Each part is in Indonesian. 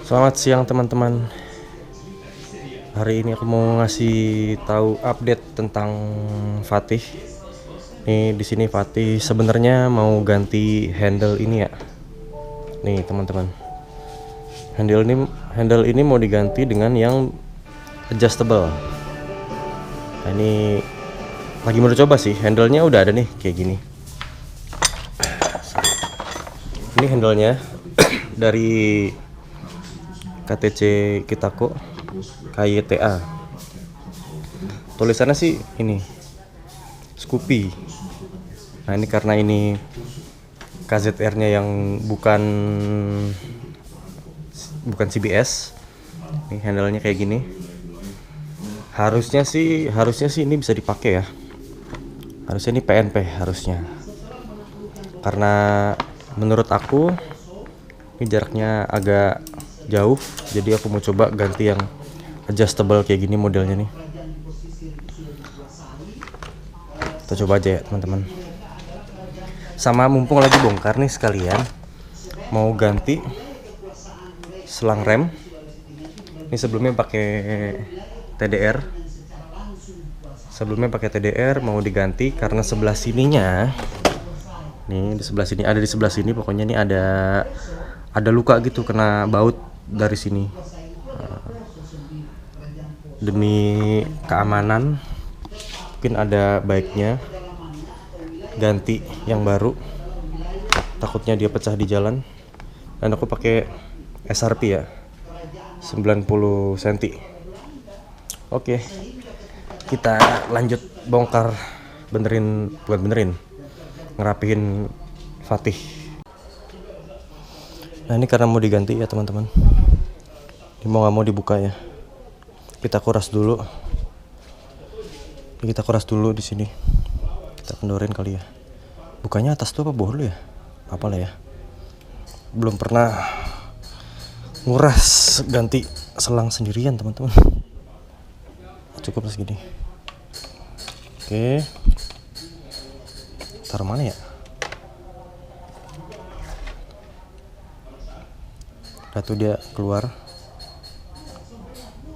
Selamat siang teman-teman. Hari ini aku mau ngasih tahu update tentang Fatih. Nih di sini Fatih sebenarnya mau ganti handle ini ya. Nih teman-teman. Handle ini mau diganti dengan yang adjustable. Nah, ini lagi mau coba sih. Handle-nya udah ada nih kayak gini. Ini handle-nya dari KTC Kitako KYTA. Tulisannya sih ini Scoopy. Nah ini karena ini KZR-nya yang bukan CBS. Ini handle-nya kayak gini. Harusnya sih ini bisa dipakai ya. Harusnya ini PNP harusnya. Karena menurut aku ini jaraknya agak jauh, jadi aku mau coba ganti yang adjustable kayak gini modelnya nih. Kita coba aja ya teman-teman. Sama mumpung lagi bongkar nih sekalian mau ganti selang rem. Ini sebelumnya pakai TDR. Mau diganti karena sebelah sininya nih, di sebelah sini pokoknya nih ada luka gitu, kena baut dari sini. Demi keamanan mungkin ada baiknya ganti yang baru, takutnya dia pecah di jalan. Dan aku pakai SRP ya, 90 cm. Oke, kita lanjut bongkar, ngerapihin Fatih. Nah ini karena mau diganti ya teman-teman, ini mau nggak mau dibuka ya. Kita kuras dulu di sini. Kita kendorin kali ya. Bukanya atas tuh apa bawah dulu ya? Apalah ya. Belum pernah nguras ganti selang sendirian teman-teman. Cukup segini. Oke. Taruh mana ya? Tuh dia keluar.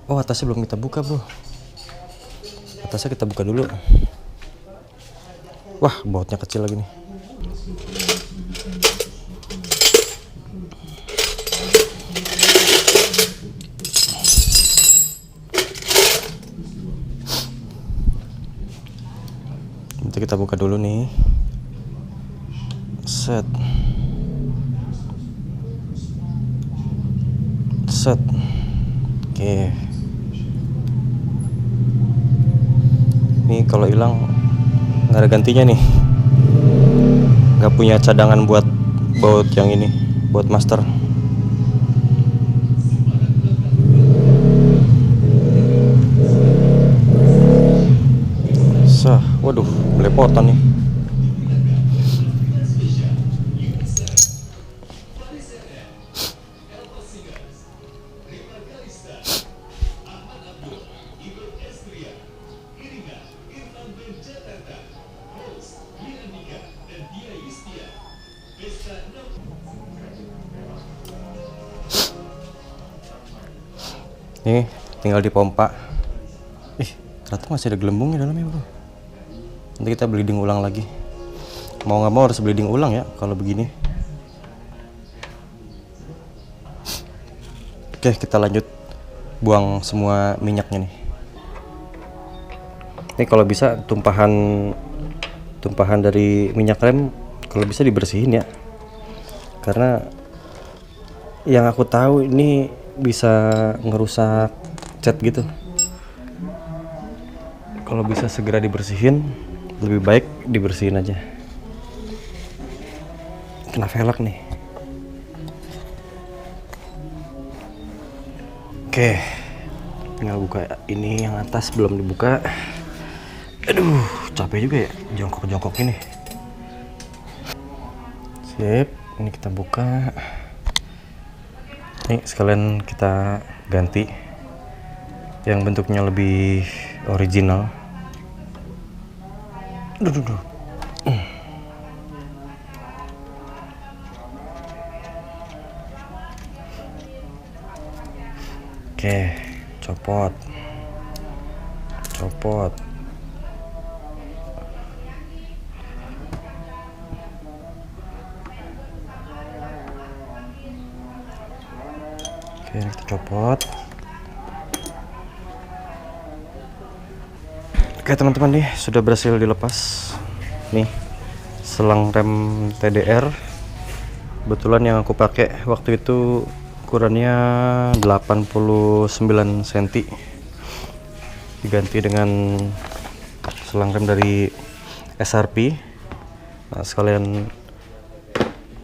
Oh atasnya belum kita buka bro. Atasnya kita buka dulu. Wah bautnya kecil lagi nih. Nanti kita buka dulu nih. Set. Oke. Ini kalau hilang nggak ada gantinya nih. Nggak punya cadangan buat baut yang ini, buat master. Waduh, belepotan nih. Nih, tinggal dipompa. Ternyata masih ada gelembungnya dalamnya bro. Nanti kita bleeding ulang lagi. Mau nggak mau harus bleeding ulang ya kalau begini. Oke, kita lanjut buang semua minyaknya nih. Ini kalau bisa tumpahan dari minyak rem kalau bisa dibersihin ya. Karena yang aku tahu ini bisa ngerusak cat gitu. Kalau bisa segera dibersihin, lebih baik dibersihin aja. Kena velg nih. Oke, tinggal buka ini yang atas belum dibuka. Aduh, capek juga ya jongkok ini. Sip, ini kita buka. Nih sekalian kita ganti yang bentuknya lebih original. Duh. Oke, copot. Copot. Oke, ini kita copot. Oke teman-teman, nih sudah berhasil dilepas. Nih selang rem TDR. Kebetulan yang aku pakai waktu itu ukurannya 89 cm. Diganti dengan selang rem dari SRP. Nah, sekalian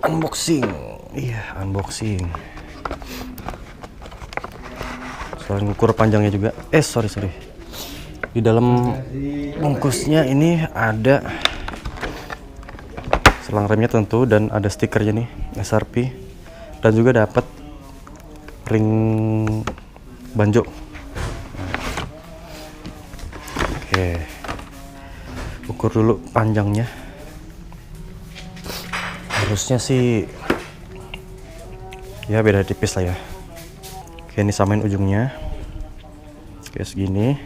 unboxing. Iya, unboxing. Sekalian ukur panjangnya juga. Sorry. Di dalam bungkusnya ini ada selang remnya tentu, dan ada stikernya nih SRP, dan juga dapat ring banjo. Oke, ukur dulu panjangnya. Harusnya sih ya beda tipis lah ya. Oke, ini samain ujungnya. Oke, segini.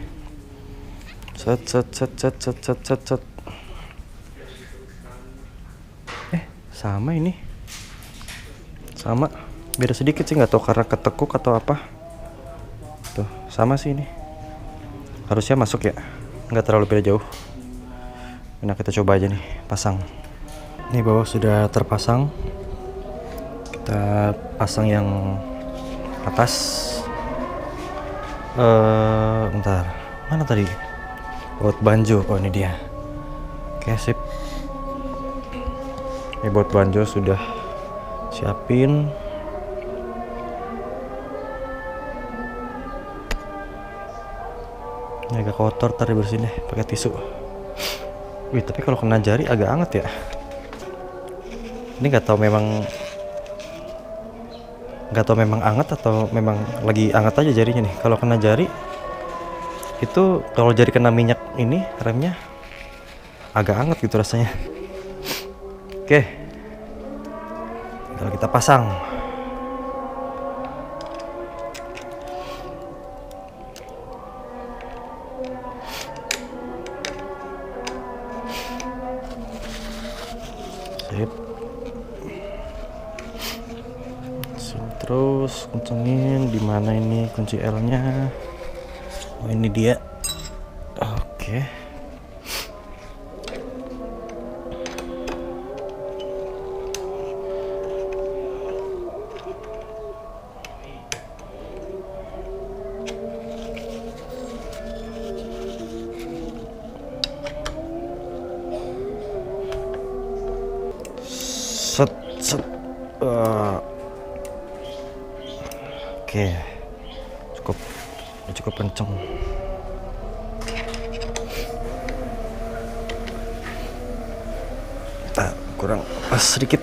Set. Sama ini. Sama. Beda sedikit sih, nggak tahu karena ketekuk atau apa. Tuh, sama sih ini. Harusnya masuk ya. Nggak terlalu beda jauh. Nah, kita coba aja nih, pasang. Ini bawah sudah terpasang. Kita pasang yang atas. Bentar. Mana tadi? Baut banjo. Oh, ini dia. Oke, sip. Ini baut banjo sudah siapin. Ini agak kotor, ntar dibersihin deh pakai tisu. Wih, tapi kalau kena jari agak anget ya. Ini nggak tahu memang anget atau memang lagi anget aja jarinya nih. Kalau kena jari itu, kalau jari kena minyak ini remnya agak anget gitu rasanya. Oke, kalau kita pasang. Sip. Terus kencengin. Di mana ini kunci L-nya? Oh, ini dia. Oke. Set. Oke, cukup kenceng. Kurang pas sedikit.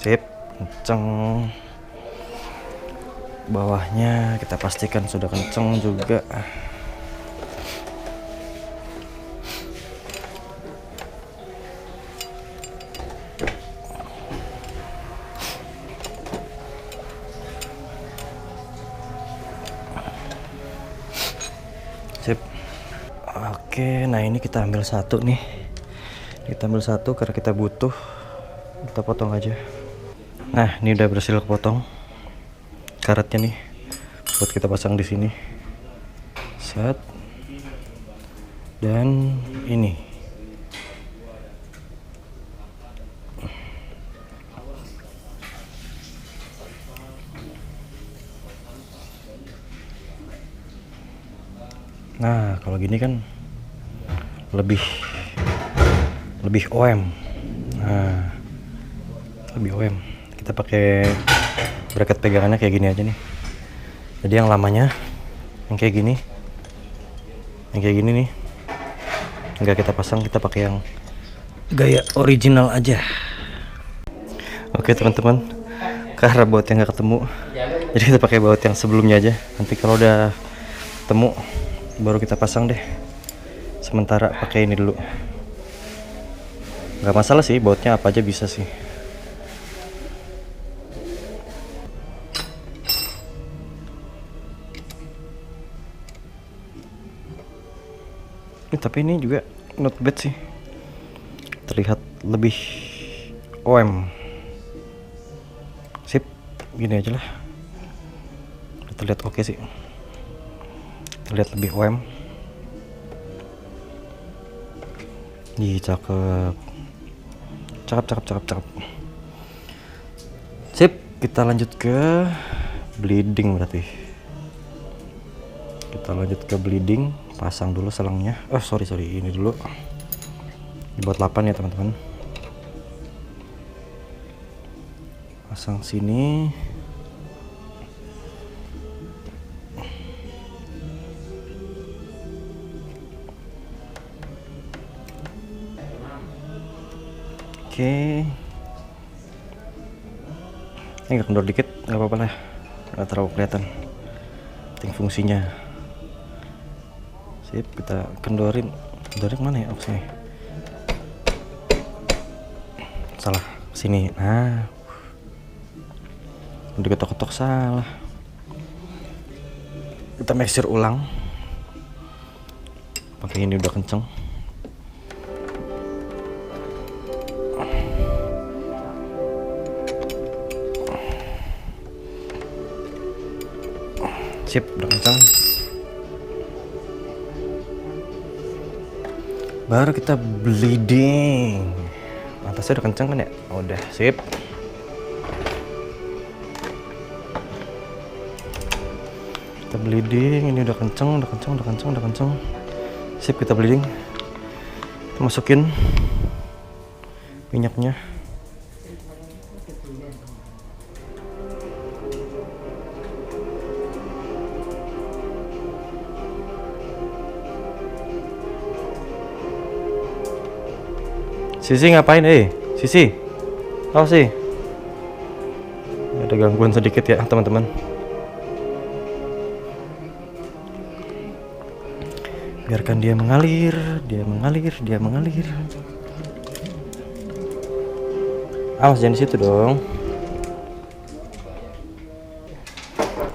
Sip, kenceng. Bawahnya kita pastikan sudah kenceng juga. Sip. Oke, nah ini kita ambil satu nih. Kita ambil satu karena kita butuh. Kita potong aja. Nah, ini udah berhasil kepotong karetnya nih, buat kita pasang di sini. Set. Dan ini. Nah, kalau gini kan lebih OM. Nah, lebih OM. Kita pakai bracket pegangannya kayak gini aja nih. Jadi yang lamanya yang kayak gini nih enggak kita pasang, kita pakai yang gaya original aja. Oke teman-teman, karena baut yang nggak ketemu, jadi kita pakai baut yang sebelumnya aja. Nanti kalau udah ketemu baru kita pasang deh. Sementara pakai ini dulu. Nggak masalah sih, bautnya apa aja bisa sih. Tapi ini juga not bad sih, terlihat lebih OM. Sip, gini aja lah, terlihat oke sih, terlihat lebih OM. Ih, cakep, cakep. Sip, kita lanjut ke bleeding berarti. Kita lanjut ke bleeding, pasang dulu selangnya. Oh sorry, ini dulu. Dibuat 8 ya teman-teman. Pasang sini. Oke. Ini nggak kendor dikit, nggak apa-apa lah, nggak terlalu kelihatan. Penting fungsinya. Sip, kita kendorin mana ya? Oh sini. Salah, sini. Nah, udah ketok-ketok salah. Kita make sure ulang. Pakai ini udah kenceng. Sip, udah kencang. Baru kita bleeding. Atasnya udah kencang kan ya? Oh, udah, sip. Kita bleeding, ini udah kencang. Sip, kita bleeding. Kita masukin minyaknya. Sisi ngapain Sisi? Oh sih. Ada gangguan sedikit ya teman-teman. Biarkan dia mengalir. Awas jangan di situ dong.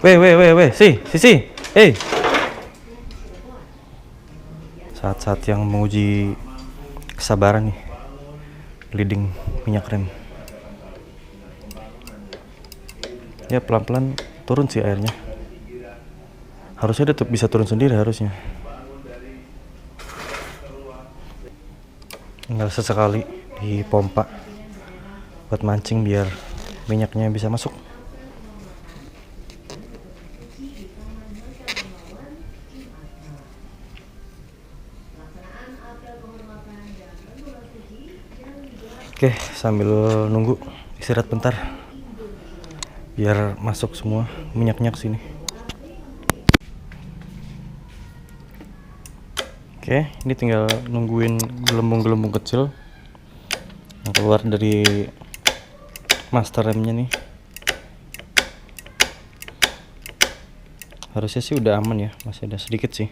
Weh, Sisi. Saat-saat yang menguji kesabaran nih. Bleeding minyak rem. Ya pelan-pelan turun sih airnya. Harusnya dia bisa turun sendiri harusnya. Tinggal sesekali dipompa buat mancing biar minyaknya bisa masuk. Oke, sambil nunggu istirahat bentar biar masuk semua minyaknya ke sini. Oke, ini tinggal nungguin gelembung-gelembung kecil yang keluar dari master remnya nih. Harusnya sih udah aman ya, masih ada sedikit sih.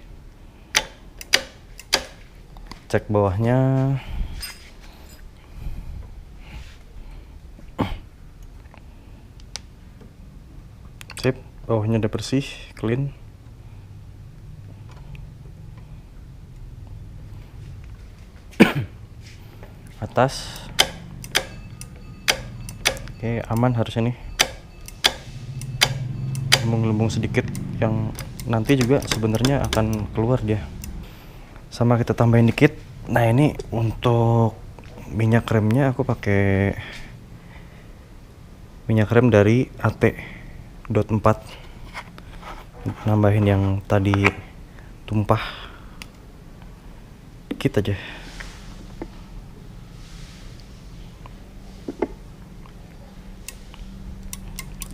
Cek bawahnya. Sip, bawahnya udah bersih, clean. Atas. Oke, aman harusnya nih. Gelembung-gelembung sedikit yang nanti juga sebenarnya akan keluar dia. Sama kita tambahin dikit. Nah, ini untuk minyak remnya aku pakai minyak rem dari AT.4. Nambahin yang tadi tumpah dikit aja.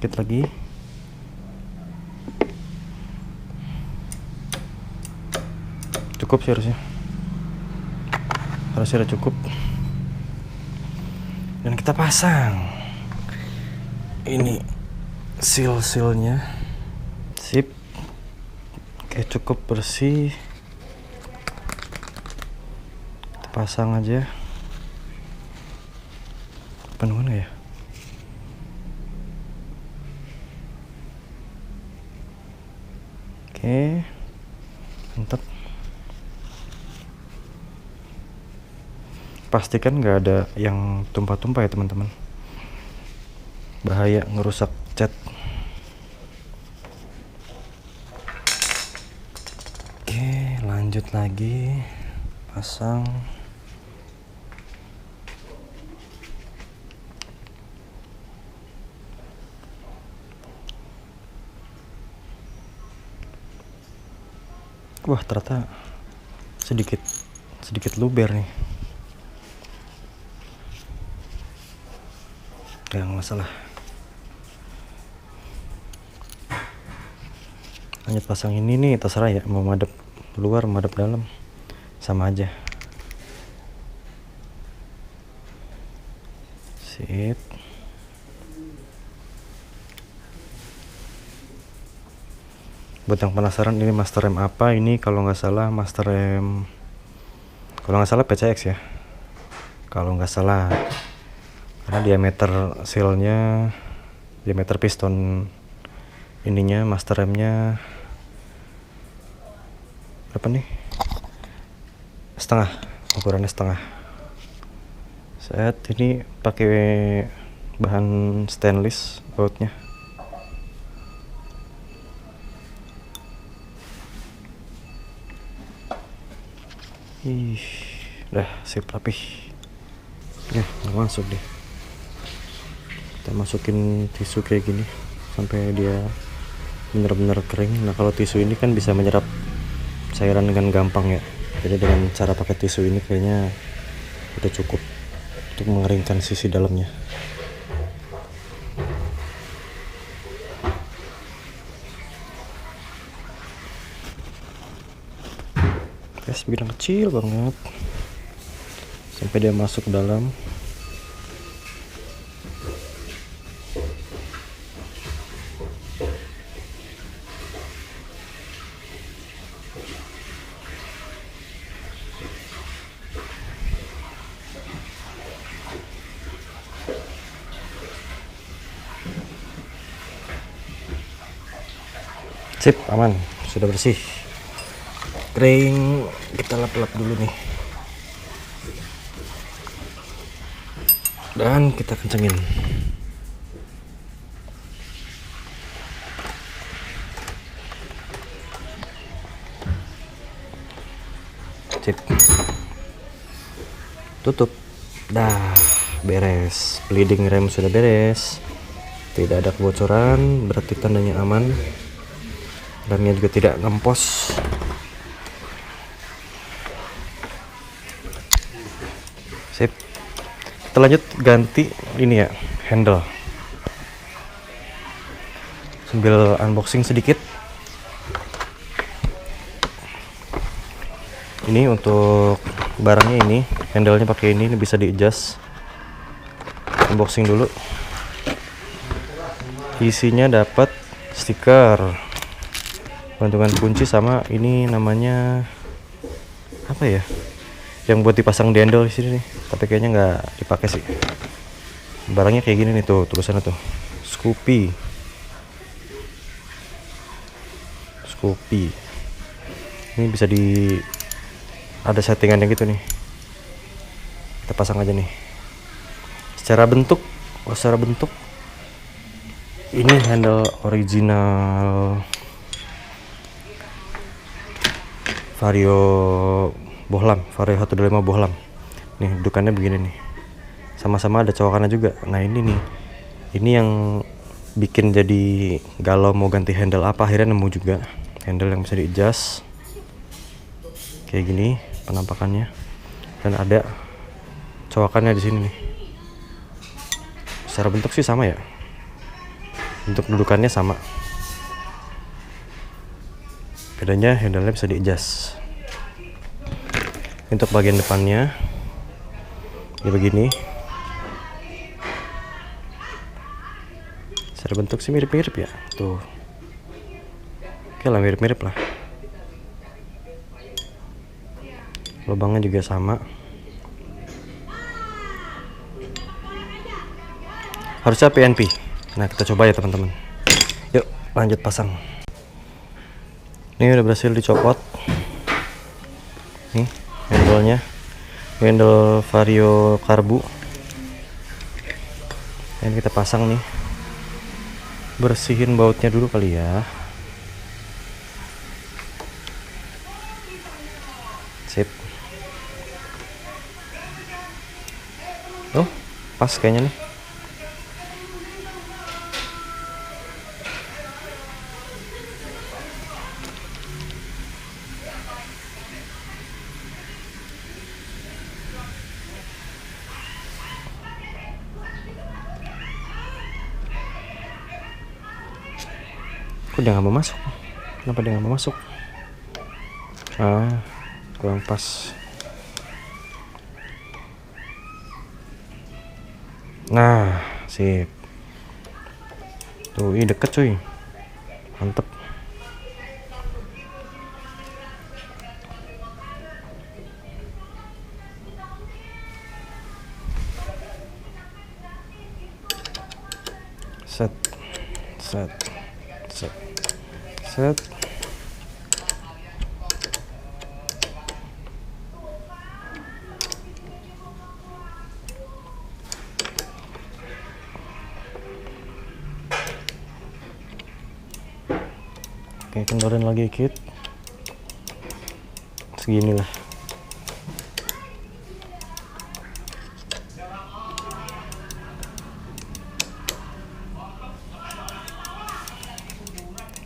Dikit lagi. Cukup sih harusnya udah cukup. Dan kita pasang ini seal-sealnya. Sip. Oke, cukup bersih. Kita pasang aja. Penuh mana ya? Oke, mantap. Pastikan nggak ada yang tumpah-tumpah ya teman-teman. Bahaya ngerusak cat. Oke, lanjut lagi pasang. Wah, ternyata sedikit luber nih. Ya, nggak masalah. Lanjut pasang ini nih, terserah ya, mau madep luar madep dalam sama aja. Sip. Buat yang penasaran ini master rem apa, ini kalau nggak salah master rem, kalau nggak salah PCX ya, kalau nggak salah, karena diameter sealnya, diameter piston ininya master remnya berapa nih, setengah, ukurannya setengah. Saat ini pakai bahan stainless bautnya. Udah sip rapih. Ya, masuk deh. Kita masukin tisu kayak gini sampai dia bener-bener kering. Nah, kalau tisu ini kan bisa menyerap cairan dengan gampang ya. Jadi dengan cara pakai tisu ini kayaknya udah cukup untuk mengeringkan sisi dalamnya. Tes bilang kecil banget sampai dia masuk ke dalam. Sip, aman, sudah bersih, kering. Kita lap-lap dulu nih dan kita kencengin. Sip, tutup. Dah beres, bleeding rem sudah beres, tidak ada kebocoran, berarti tandanya aman. Remnya juga tidak ngempos. Sip. Kita lanjut ganti ini ya, handle. Sambil unboxing sedikit. Ini untuk barangnya, ini handle-nya pakai ini bisa di-adjust. Unboxing dulu. Isinya dapat stiker, gantungan kunci, sama ini namanya apa ya, yang buat dipasang di handle di sini nih, tapi kayaknya nggak dipakai sih. Barangnya kayak gini nih, tuh tulisannya tuh Scoopy. Ini bisa ada settingannya gitu nih. Kita pasang aja nih. Secara bentuk ini handle original Vario Bohlam, Vario 125 Bohlam. Nih dudukannya begini nih, sama-sama ada colokannya juga. Nah ini nih, ini yang bikin jadi galau mau ganti handle apa. Akhirnya nemu juga handle yang bisa di-adjust kayak gini penampakannya, dan ada colokannya di sini nih. Secara bentuk sih sama ya, bentuk dudukannya sama, bedanya handle-nya bisa di-adjust. Untuk bagian depannya ya begini, terbentuk sih mirip-mirip ya tuh. Oke lah, mirip-mirip lah. Lubangnya juga sama. Harusnya PNP. Nah, kita coba ya teman-teman. Yuk lanjut pasang. Ini udah berhasil dicopot. Nih handle-nya, handle Vario karbu. Ini kita pasang nih. Bersihin bautnya dulu kali ya. Sip. Oh, pas kayaknya nih. Kok dia nggak mau masuk? Kenapa dia nggak mau masuk? Kurang pas. Nah, sip. Tuh, ini deket cuy. Mantep. Set. Set. Set. Set. Oke, kendorin lagi dikit. Segini lah.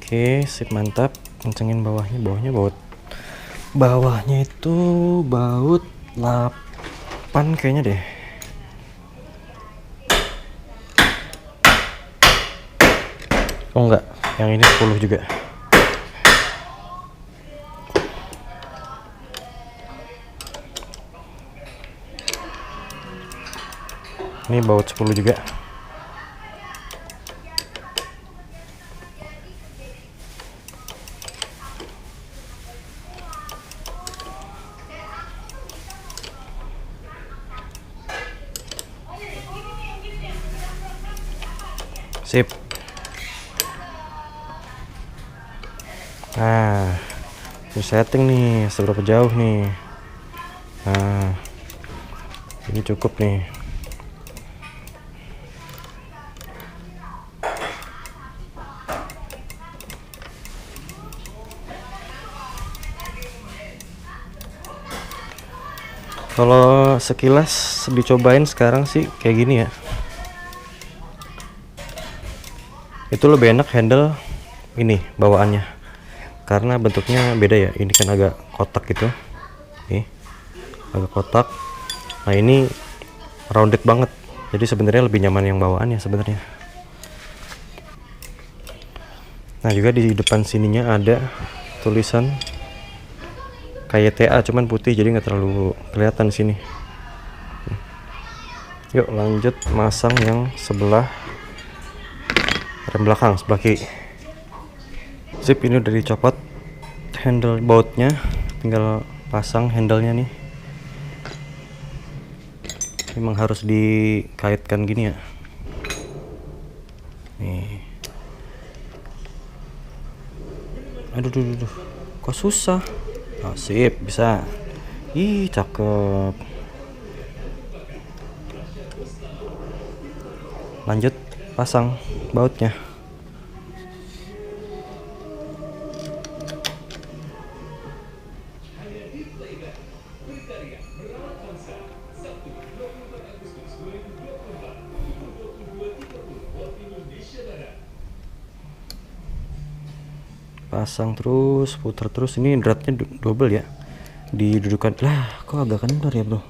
Oke, sip, mantap. Kencengin bawahnya, bawahnya itu baut 8 kayaknya deh. Oh enggak, yang ini 10 juga. Ini baut 10 juga. Sip. Nah, setting nih seberapa jauh nih. Nah, ini cukup nih. Kalau sekilas dicobain sekarang sih kayak gini ya. Itu lebih enak handle ini bawaannya. Karena bentuknya beda ya. Ini kan agak kotak gitu. Nih. Agak kotak. Nah, ini rounded banget. Jadi sebenarnya lebih nyaman yang bawaannya sebenarnya. Nah, juga di depan sininya ada tulisan kayak TA cuman putih, jadi nggak terlalu kelihatan di sini. Yuk lanjut masang yang sebelah rem belakang, sebelah kiri. Sip, ini udah dicopot handle bautnya, tinggal pasang handle-nya nih. Memang harus dikaitkan gini ya. Nih. Aduh, kok susah. Oh, sip, bisa. Ih, cakep. Lanjut pasang bautnya. Pasang terus, putar terus. Ini dratnya double ya, didudukan. Lah, kok agak kendor ya bro.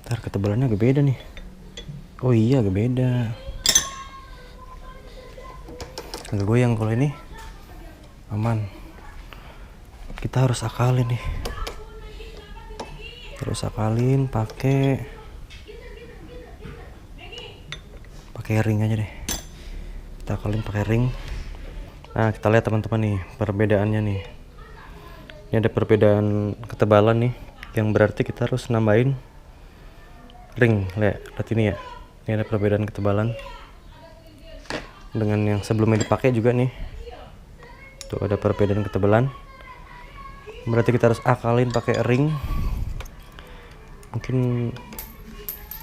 Ntar ketebalannya agak beda nih. Oh iya, agak beda, agak goyang. Kalau ini aman. Kita harus akalin nih, harus akalin pakai pakai ring aja deh. Kita akalin pakai ring. Nah, kita lihat teman-teman nih perbedaannya nih. Ini ada perbedaan ketebalan nih, yang berarti kita harus nambahin ring. Lihat ini ya. Ini ada perbedaan ketebalan dengan yang sebelumnya dipakai juga nih. Tuh ada perbedaan ketebalan. Berarti kita harus akalin pakai ring. Mungkin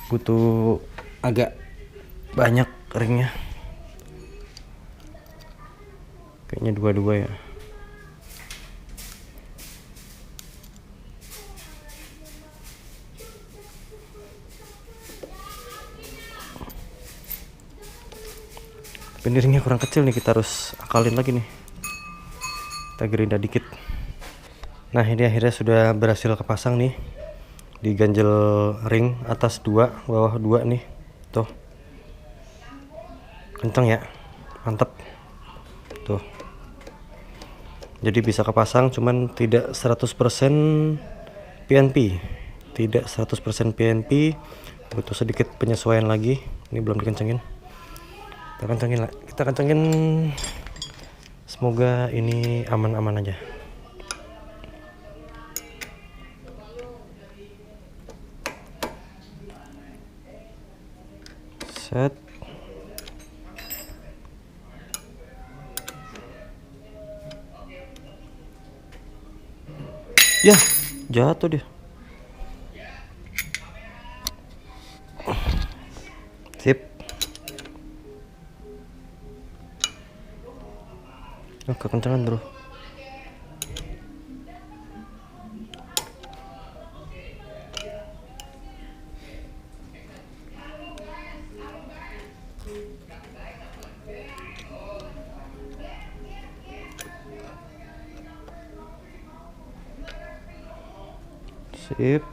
butuh agak banyak ringnya. Kayaknya dua-dua ya. Tapi ringnya kurang kecil nih, kita harus akalin lagi nih. Kita gerinda dikit. Nah, ini akhirnya sudah berhasil kepasang nih. Diganjel ring atas 2, bawah 2 nih. Tuh. Kenceng ya. Mantap. Tuh. Jadi bisa kepasang, cuman tidak 100% PNP. Tidak 100% PNP. Butuh sedikit penyesuaian lagi. Ini belum dikencengin. Kita kencengin. Semoga ini aman-aman aja. Set. Ya, jatuh dia. Sip. Oh, kekencangan bro. Sip.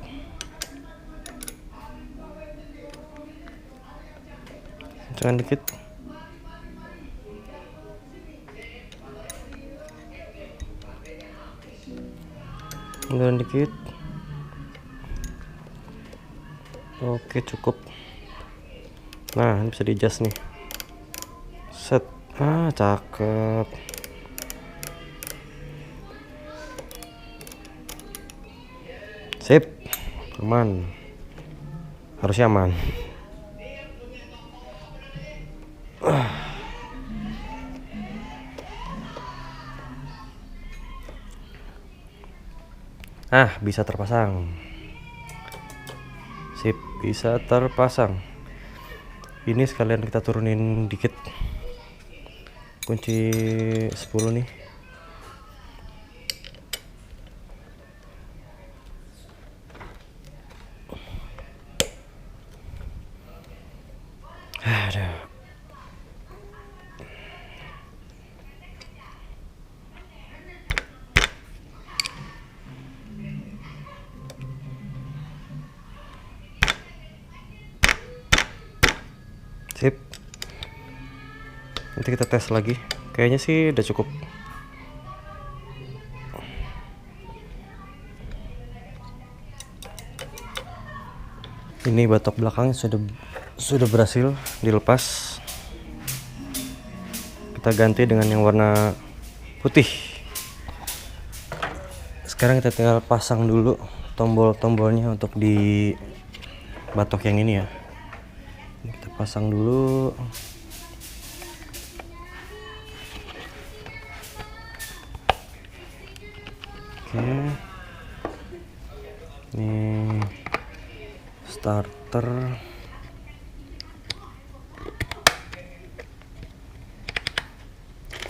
Kencangkan dikit. Munduran dikit. Oke, cukup. Nah, ini bisa di adjust nih. Set. Ah, cakep. Sip. Aman. Harusnya aman. Bisa terpasang. Sip, bisa terpasang. Ini sekalian kita turunin dikit kunci 10 nih. Aduh. Sip. Nanti kita tes lagi. Kayaknya sih udah cukup. Ini batok belakangnya sudah berhasil dilepas. Kita ganti dengan yang warna putih. Sekarang kita tinggal pasang dulu tombol-tombolnya untuk di batok yang ini ya. Kita pasang dulu. Oke. Ini starter.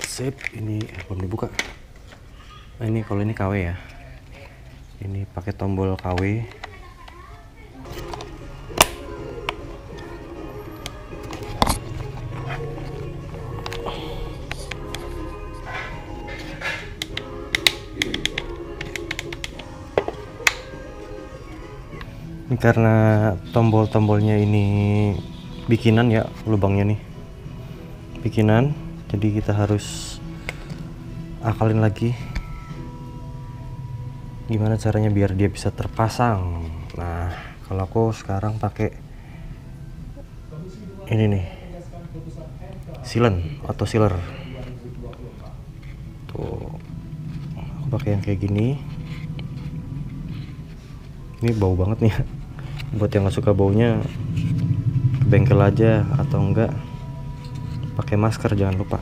Sip, ini belum dibuka. Nah, ini kalau ini KW ya. Ini pakai tombol KW. Ini karena tombol-tombolnya ini bikinan ya, lubangnya nih bikinan, jadi kita harus akalin lagi gimana caranya biar dia bisa terpasang. Nah, kalau aku sekarang pakai ini nih, sealant atau sealer. Tuh, aku pakai yang kayak gini. Ini bau banget nih. Buat yang nggak suka baunya, ke bengkel aja atau enggak pakai masker, jangan lupa.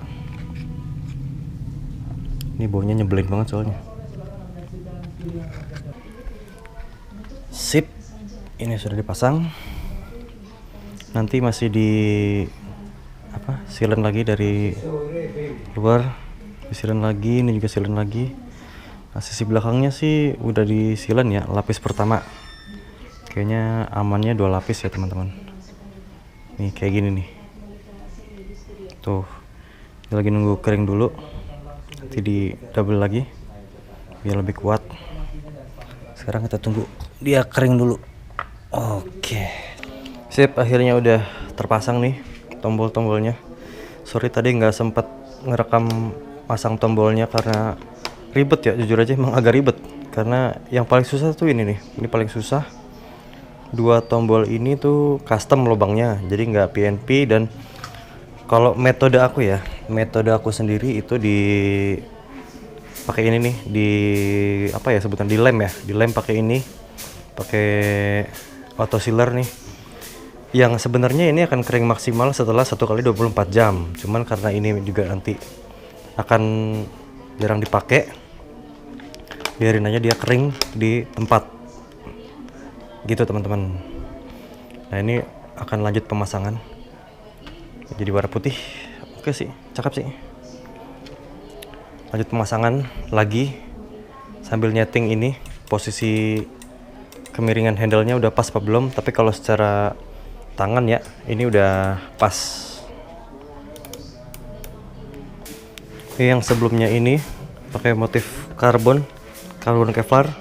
Ini baunya nyebelin banget soalnya. Sip, ini sudah dipasang. Nanti masih di sealant lagi dari luar, sealant lagi, ini juga sealant lagi. Nah, sisi belakangnya sih udah di sealant ya, lapis pertama. Kayaknya amannya 2 lapis ya teman-teman. Nih kayak gini nih. Tuh, ini lagi nunggu kering dulu. Nanti di double lagi biar lebih kuat. Sekarang kita tunggu dia kering dulu. Oke. Sip, akhirnya udah terpasang nih tombol-tombolnya. Sorry tadi nggak sempet ngerekam pasang tombolnya karena ribet ya, jujur aja emang agak ribet. Karena yang paling susah tuh ini nih, ini paling susah. 2 tombol ini tuh custom lubangnya, jadi nggak PNP. Dan kalau metode aku sendiri itu di pakai ini nih, di apa ya sebutan, di lem pakai ini, pakai auto sealer nih. Yang sebenarnya ini akan kering maksimal setelah 1 kali 24 jam. Cuman karena ini juga nanti akan jarang dipakai, biarin aja dia kering di tempat. Gitu teman-teman. Nah ini akan lanjut pemasangan. Jadi warna putih. Oke sih, cakep sih. Lanjut pemasangan lagi sambil nyeting ini posisi kemiringan handle-nya udah pas apa belum. Tapi kalau secara tangan ya, ini udah pas. Yang sebelumnya ini pakai motif karbon Kevlar,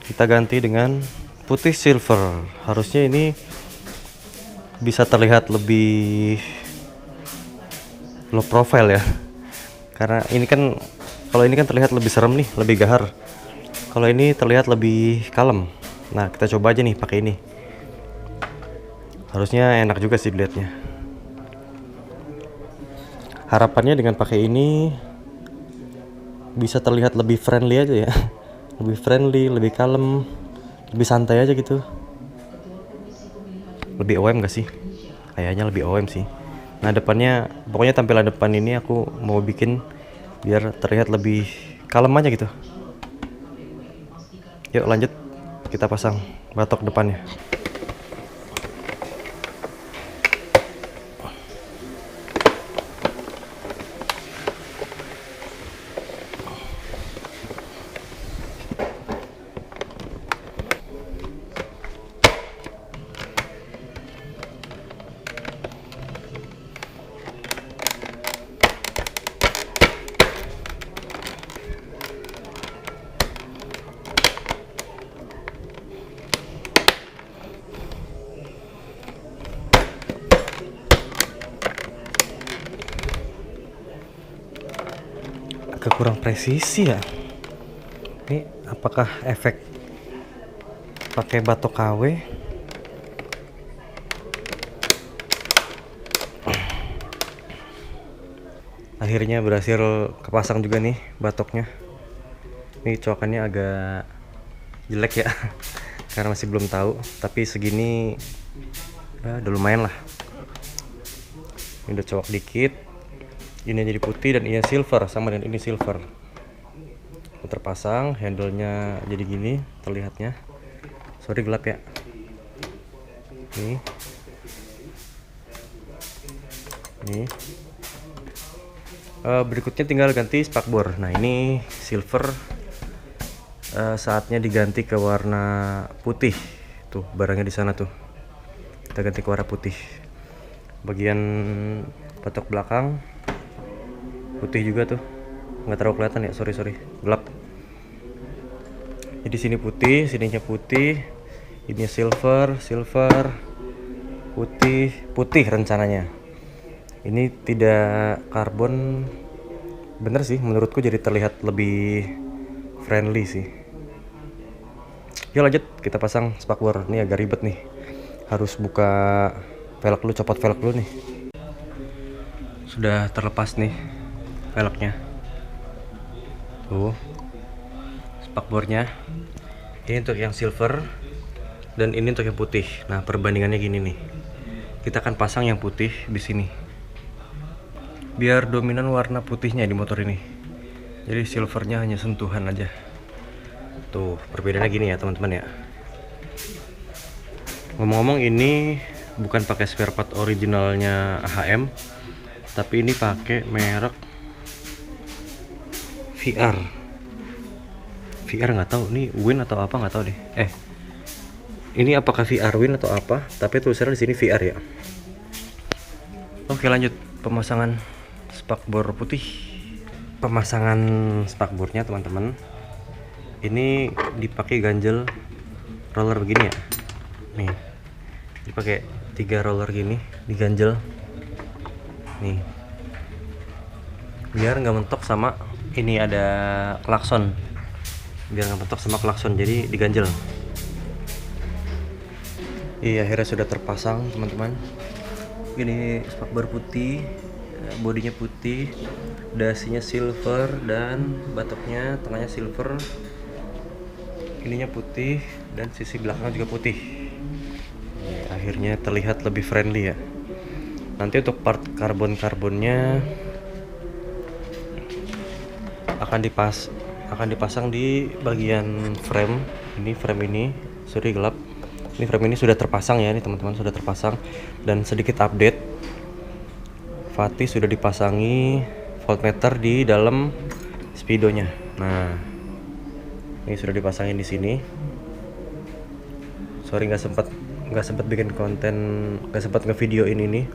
kita ganti dengan putih silver. Harusnya ini bisa terlihat lebih low profile ya, karena ini kan, kalau ini kan terlihat lebih serem nih, lebih gahar. Kalau ini terlihat lebih kalem. Nah kita coba aja nih pakai ini. Harusnya enak juga sih dilihatnya. Harapannya dengan pakai ini bisa terlihat lebih friendly aja ya. Lebih friendly, lebih kalem, lebih santai aja gitu. Lebih OM gak sih? Kayaknya lebih OM sih. Nah depannya, pokoknya tampilan depan ini aku mau bikin biar terlihat lebih kalem aja gitu. Yuk lanjut, kita pasang batok depannya. Agak kurang presisi ya. Ini apakah efek pakai batok KW? Akhirnya berhasil kepasang juga nih batoknya. Ini coakannya agak jelek ya karena masih belum tahu, tapi segini ya udah lumayan lah. Ini udah coak dikit. Ini jadi putih dan ini silver, sama dengan ini silver. Terpasang, handle-nya jadi gini terlihatnya. Sorry gelap ya. Nih. Nih. Berikutnya tinggal ganti spakbor. Nah ini silver, saatnya diganti ke warna putih. Tuh barangnya di sana tuh. Kita ganti ke warna putih. Bagian batok belakang putih juga tuh, nggak terlalu kelihatan ya, sorry gelap. Jadi sini putih, sininya putih, ini silver, putih rencananya. Ini tidak karbon, bener sih menurutku, jadi terlihat lebih friendly sih. Yuk lanjut, kita pasang spakbor. Ini agak ribet nih, harus buka velg dulu, copot velg dulu nih. sudah terlepas nih velgnya. Tuh, spakbornya. Ini untuk yang silver dan ini untuk yang putih. Nah, perbandingannya gini nih. Kita akan pasang yang putih di sini. Biar dominan warna putihnya di motor ini. Jadi silvernya hanya sentuhan aja. Tuh, perbedaannya gini ya, teman-teman ya. Ngomong-ngomong, ini bukan pakai spare part originalnya AHM, tapi ini pakai merek VR. VR nggak tahu, ini Win atau apa nggak tahu deh. Ini apakah VR Win atau apa? Tapi tulisannya di sini VR ya. Oke, lanjut pemasangan spakbor putih. Pemasangan spakbornya, teman-teman. Ini dipakai ganjel roller begini ya. Nih, dipakai 3 roller gini, diganjel. Nih, biar nggak mentok sama ini ada klakson. Biar nggak mentok sama klakson, jadi diganjel. Iya, akhirnya sudah terpasang, teman-teman. Ini spakbor putih, bodinya putih, dasinya silver dan batoknya tengahnya silver. Ininya putih dan sisi belakang juga putih. Akhirnya terlihat lebih friendly ya. Nanti untuk part karbonnya akan dipasang di bagian frame. Ini frame ini, sorry gelap. Ini frame ini sudah terpasang ya, ini teman-teman sudah terpasang. Dan sedikit update, Fatih sudah dipasangi voltmeter di dalam speedonya. Nah, ini sudah dipasangin di sini. Sorry nggak sempat bikin konten, nggak sempat ngevideoin ini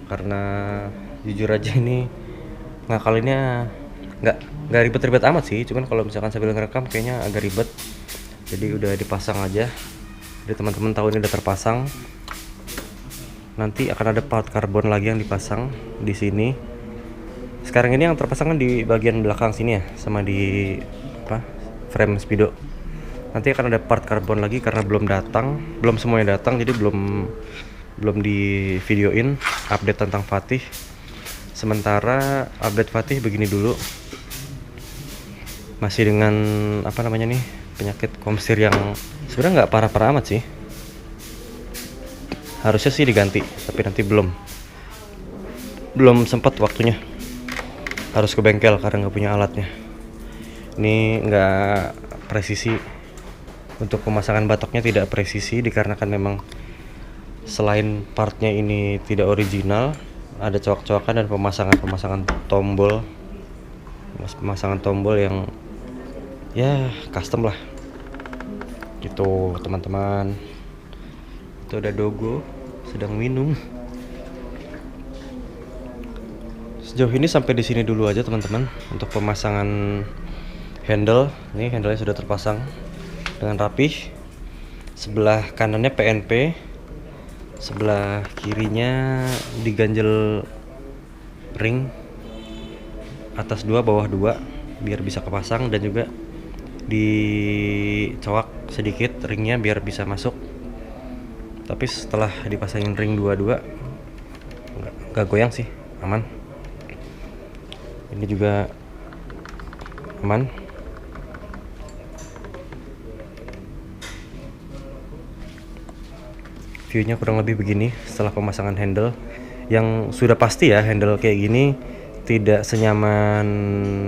karena jujur aja ini ngakalinnya nggak ribet-ribet amat sih, cuman kalau misalkan sambil ngerekam kayaknya agak ribet, jadi udah dipasang aja. Jadi teman-teman tahu ini udah terpasang. Nanti akan ada part karbon lagi yang dipasang di sini. Sekarang ini yang terpasang kan di bagian belakang sini ya, sama di frame speedo. Nanti akan ada part karbon lagi karena belum semuanya datang, jadi belum di videoin update tentang Fatih. Sementara update Fatih begini dulu. Masih dengan penyakit komstir yang sebenarnya nggak parah-parah amat sih. Harusnya sih diganti, tapi nanti belum sempat waktunya. Harus ke bengkel karena nggak punya alatnya. Ini nggak presisi. Untuk pemasangan batoknya tidak presisi dikarenakan memang selain partnya ini tidak original, ada coak-coakan dan pemasangan tombol yang ya custom lah gitu, teman-teman. Itu ada Dogo sedang minum. Sejauh ini sampai di sini dulu aja, teman-teman, untuk pemasangan handle. Ini handle-nya sudah terpasang dengan rapih. Sebelah kanannya PNP, sebelah kirinya diganjel ring atas 2 bawah 2 biar bisa kepasang, dan juga dicoak sedikit ringnya biar bisa masuk. Tapi setelah dipasangin ring 22 nggak goyang sih, aman. Ini juga aman. Viewnya kurang lebih begini setelah pemasangan handle. Yang sudah pasti ya, handle kayak gini tidak senyaman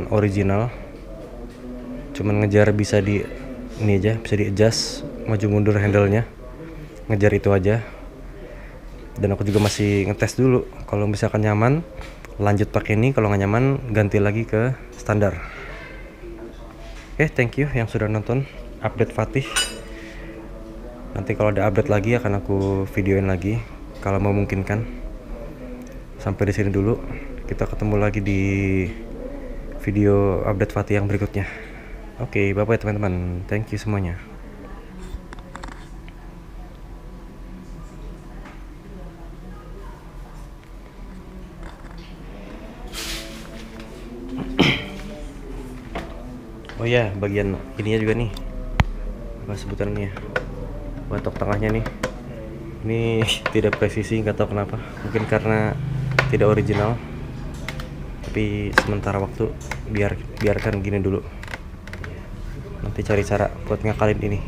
original. Cuman ngejar bisa di adjust maju mundur handle-nya. Ngejar itu aja. Dan aku juga masih ngetes dulu. Kalau misalkan nyaman, lanjut pakai ini. Kalau nggak nyaman, ganti lagi ke standar. Oke, thank you yang sudah nonton update Fatih. Nanti kalau ada update lagi akan aku videoin lagi kalau memungkinkan. Sampai di sini dulu. Kita ketemu lagi di video update Fatih yang berikutnya. Oke, bye-bye teman-teman. Thank you semuanya. Oh ya, bagian ininya juga nih. Apa sebutannya? Batok tengahnya nih. Ini tidak presisi, nggak tahu kenapa. Mungkin karena tidak original, tapi sementara waktu biarkan gini dulu. Nanti cari cara buat ngakalin ini.